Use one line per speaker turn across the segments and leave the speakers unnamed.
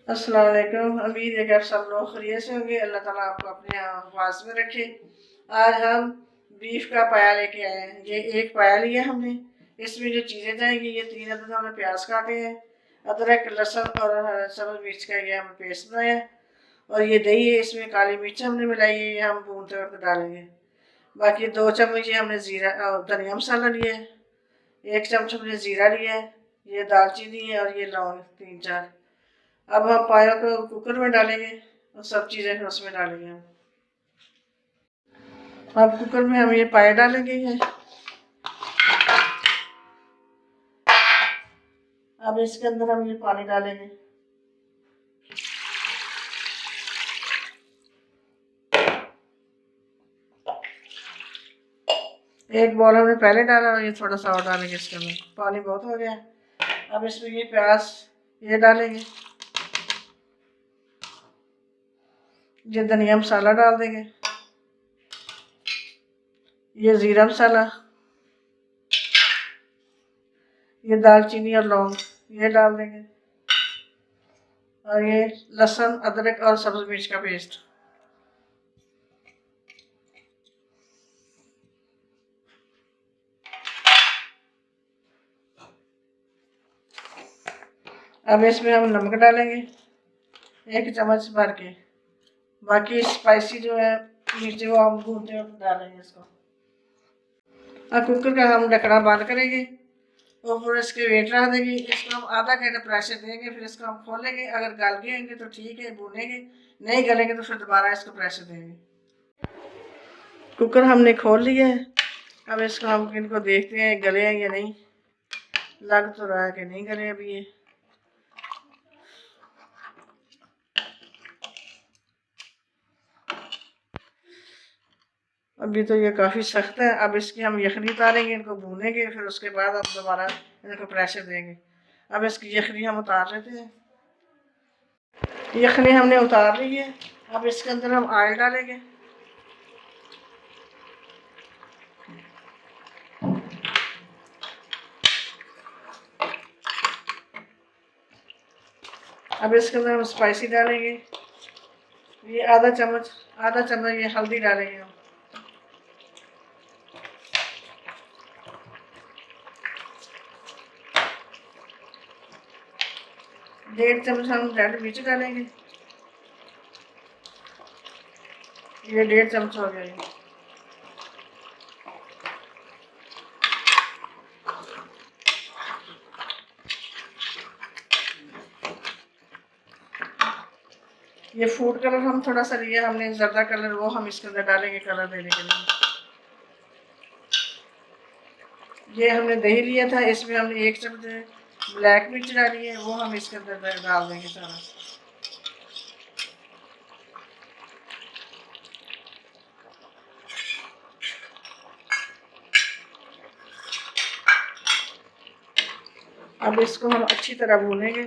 अस्सलाम वालेकुम। उम्मीद है कि आप सब लोग खैरियत से होंगे। अल्लाह ताला आपको अपने हिफाज़ में रखे। आज हम बीफ का पाया लेके आए हैं। ये एक पाया लिया हमने। इसमें जो चीज़ें जाएंगी, ये 3 अदद हमने प्याज काटे हैं, अदरक लहसुन और सब्ज़ मिर्च का ये हमने पेस्ट बनाया, और ये दही है, इसमें काली मिर्च हमने मिलाई है, ये हम भूनते वक्त डालेंगे। बाकी 2 चम्मच ये हमने ज़ीरा धनिया मसाला लिया है, 1 चम्मच हमने ज़ीरा लिया है, ये दालचीनी है, और ये लौंग 3-4। अब हम पाया को कुकर में डालेंगे और सब चीज़ें फिर उसमें डालेंगे हम। अब कुकर में हम ये पाया डालेंगे हैं। अब इसके अंदर हम ये पानी डालेंगे। एक बॉल हमने पहले डाला और ये थोड़ा सा और डालेंगे इसके अंदर। पानी बहुत हो गया है। अब इसमें ये प्याज ये डालेंगे, ये धनिया मसाला डाल देंगे, ये ज़ीरा मसाला, ये दालचीनी और लौंग ये डाल देंगे, और ये लहसुन अदरक और सब्ज़ मिर्च का पेस्ट। अब इसमें हम नमक डालेंगे 1 चम्मच भर के। बाकी स्पाइसी जो है मिर्ची वो हम भूनते वक्त डालेंगे इसको। अब कुकर का हम ढक्कना बंद करेंगे और फिर इसके वेट रख देंगे। इसको हम आधा घंटा प्रेशर देंगे, फिर इसको हम खोलेंगे। अगर गल गए होंगे तो ठीक है, भूनेंगे, नहीं गलेंगे तो फिर दोबारा इसको प्रेशर देंगे। कुकर हमने खोल लिया है। अब इसको हम इनको देखते हैं गले हैं या नहीं। लग तो रहा है कि नहीं गले अभी ये। अभी तो ये काफ़ी सख्त है। अब इसकी हम यखनी उतारेंगे, इनको भूनेंगे, फिर उसके बाद हम दोबारा इनको प्रेशर देंगे। अब इसकी यखनी हम उतार लेते हैं। यखनी हमने उतार ली है। अब इसके अंदर हम ऑयल डालेंगे। अब इसके अंदर हम स्पाइसी डालेंगे। ये आधा चम्मच ये हल्दी डालेंगे हम। 1.5 चम्मच हम रेड मिर्च डालेंगे। ये 1.5 चम्मच हो गया ये फूड कलर हम थोड़ा सा लिया हमने, ज़र्दा कलर, वो हम इसके अंदर डालेंगे कलर देने के लिए। ये हमने दही लिया था, इसमें हमने 1 चम्मच ब्लैक मिर्च डाली है, वो हम इसके अंदर डाल देंगे सारा। अब इसको हम अच्छी तरह भूनेंगे।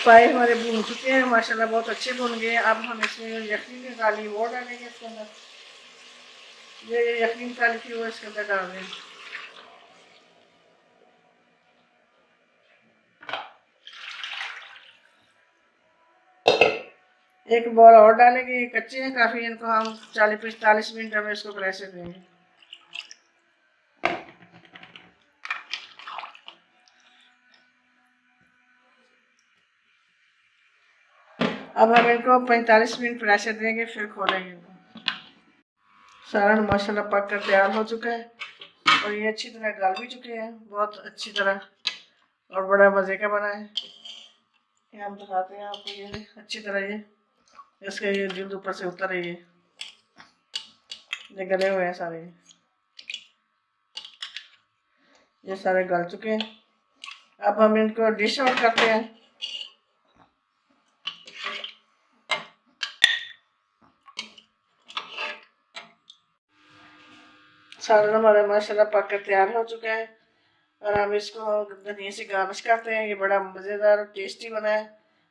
पाए हमारे भून चुके हैं माशाल्लाह, बहुत अच्छे भून गए। अब हम इसमें यखनी निकाली वो डालेंगे इसके अंदर। ये यखनी निकाली थी वो इसके अंदर डाल देंगे। एक बॉल और डालेंगे, कच्चे हैं काफ़ी, इनको हम 40-45 मिनट में इसको प्रेशर देंगे। अब हम इनको 45 मिनट प्रेशर देंगे, फिर खोलेंगे इनको। सालन माशाल्लाह पक कर तैयार हो चुका है और ये अच्छी तरह गल भी चुके हैं, बहुत अच्छी तरह, और बड़ा मज़े का बना है। ये हम दिखाते हैं आपको, ये अच्छी तरह ये इसका ये जल्द ऊपर से उतर है, ये गले हुए हैं सारे, ये सारे गल चुके हैं। अब हम इनको डिश आउट करते हैं। सालन हमारा माशाल्लाह पक कर तैयार हो चुका है और हम इसको धनिया से गार्निश करते हैं। ये बड़ा मज़ेदार और टेस्टी बना है।